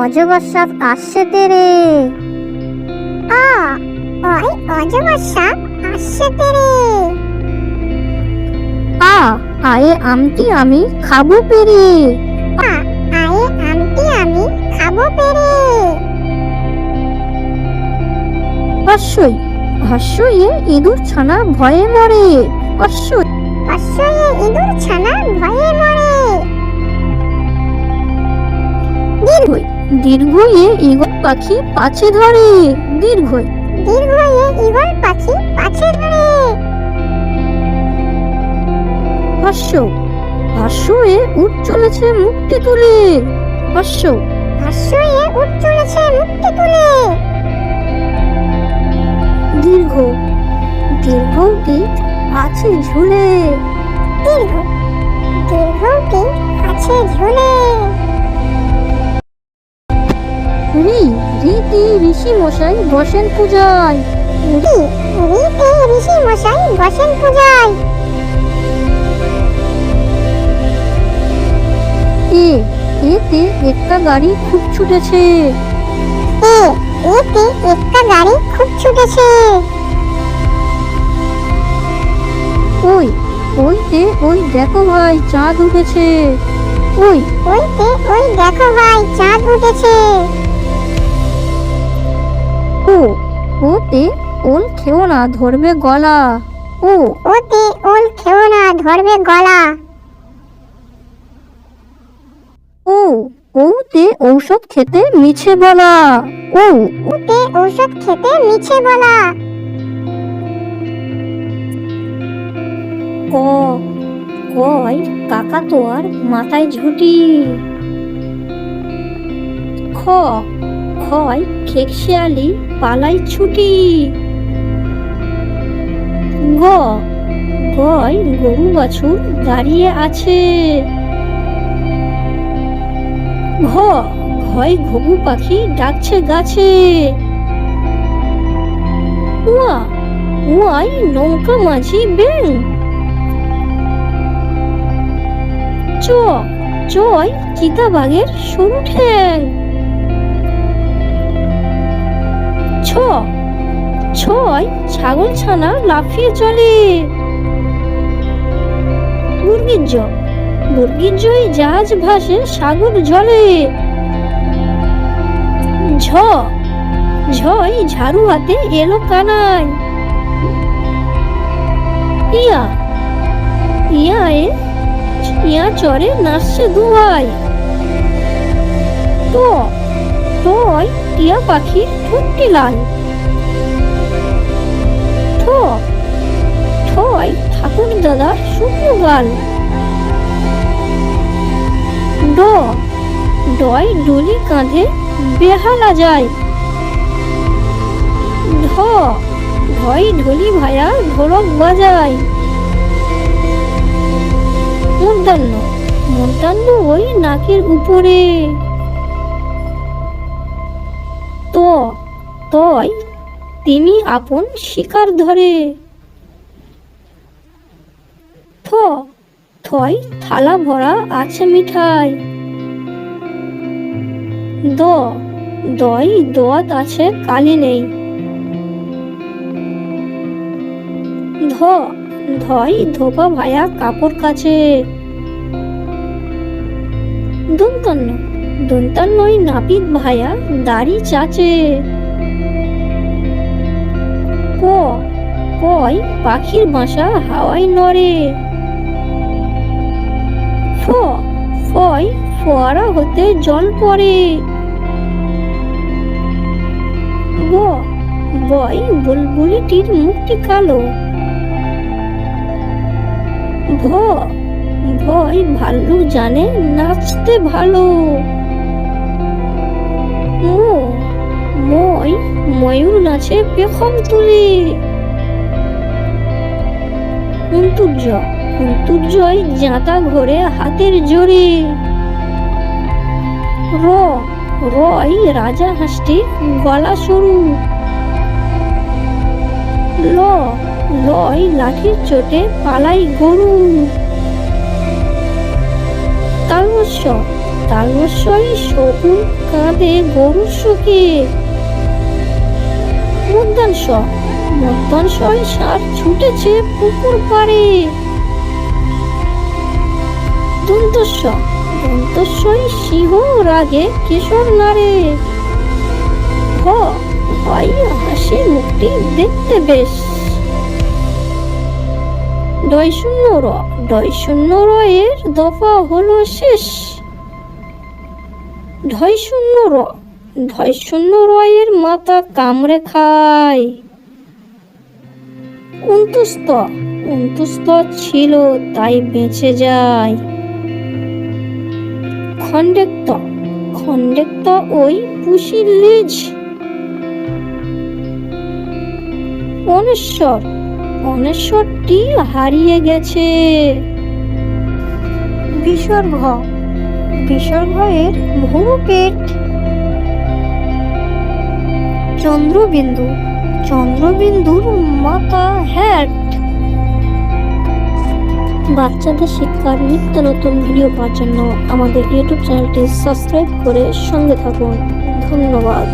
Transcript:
অজগর সাপ আসছে তেরে। ওই অজগর সাপ আসছে তেরে। আয়ে আমটি আমি খাবো পেরে। আয়ে আমটি আমি খাবো পেরে। হস্যই হস্যইয়ে ইঁদুর ছানা ভয়ে মরে। হস্যই হস্যইয়ে ইঁদুর ছানা ভয়ে মরে। দীর্ঘই দীর্ঘইয়ে ঈগল পাখি পাছে ধরে। দীর্ঘই দীর্ঘইয়ে ঈগল পাখি পাছে ধরে। হস্য হস্যয়ে উঠ চলেছে মুক্তি তুলে। হস্য হস্যইয়ে উঠ চলেছে মুক্তি তুলে। দীর্ঘ দীর্ঘটি আছে ঝুলে। দীর্ঘ দীর্ঘটি আছে ঝুলে। রীতি ঋষি মশাই বসেন পূজায়। রীতে ঋষি মশাই বসেন পূজায়। এতে একটা গাড়ি খুব ছুটেছে। এতে একটা গাড়ি খুব ছুটেছে। ওইতে ওই দেখো ভাই চাঁদ উঠেছে। ওইতে ওই দেখো ভাই চাঁদ উঠেছে। ওতে ওল খেও না ধরবে গলা। ওতে ওল খেও না ধরবে গলা। ওতে ঔষধ খেতে মিছে বলা। ওতে ঔষধ খেতে মিছে বলা। কয় কাকা তোয়ার মাথায় ঝুঁটি। খয় খেকশিয়ালি পালাই ছুটি। গয় গরু বাছুর দাঁড়িয়ে আছে। ঘয় ঘুঘু পাখি ডাকছে গাছে। উয়াই নৌকা মাঝি বেং। চয় চিতাবাঘের সরু ঠ্যাং। ছয় ছাগল ছানা লাফিয়ে চলে। মুরগির জয় জাহাজ ভাসে সাগর জলে। ঝয় ঝাড়ু হাতে এলো কানাই। ইয়া চরে নাচছে দুয়াই। টয় টিয়া পাখির ঠোঁটটি লাল। ঠয় ঠাকুর দাদার শুকনো গাল। ডয় ডলি কাঁধে বেহালা যায়। ঢয় ঢলি ভায়া ঢোলক বাজায়। মূর্ধন্য ওই নাকের উপরে। তয় তিনি আপন শিকার ধরে। থয় থালা ভরা আছে মিঠাই। দয় দোয়াত আছে কালি নেই। ধয় ধোপা ভায়া কাপড় কাছে। দন্তান্নই নাপিত ভায়া দাড়ি চাচে। কয় পাখির বাসা হাওয়ায় নড়ে। ফয় ফোয়ারা হতে জল পড়ে। বয় বুলবুলিটির মুখটি কালো। ভয় ভাল্লুক জানে নাচতে ভালো। ময়ূর নাচে পেখম তুলে। অন্তর্জয় জাঁতা ঘোরে হাতের জোরে। রয় রাজা হাঁসটি গলা সরু। লয় লাঠির চোটে পালাই গরু। তালস্বরী শকুন কাঁধে গরুর শোকে। মধ্যাংশয় ষাঁড় ছুটেছে পুকুর পাড়ে। দন্তস্বই সিংহ রাগে কেশর নাড়ে। হয় হাসি মুখটি দেখতে বেশ। ডয় শূন্য র এর দফা হলো শেষ। ঢয় শূন্য র এর মাথা কামড়ে খায়। অন্তুস্ত ছিল তাই বেঁচে যায়। খন্ডেক্ত ওই পুষির লেজ। অনেশ্বরটি হারিয়ে গেছে। বিসর্গ এর ভুরু পেট। চন্দ্রবিন্দুর মাথা হ্যাট। বাচ্চাদের শিক্ষার নিত্য নতুন ভিডিও পাওয়ার জন্য আমাদের ইউটিউব চ্যানেলটি সাবস্ক্রাইব করে সঙ্গে থাকুন। ধন্যবাদ।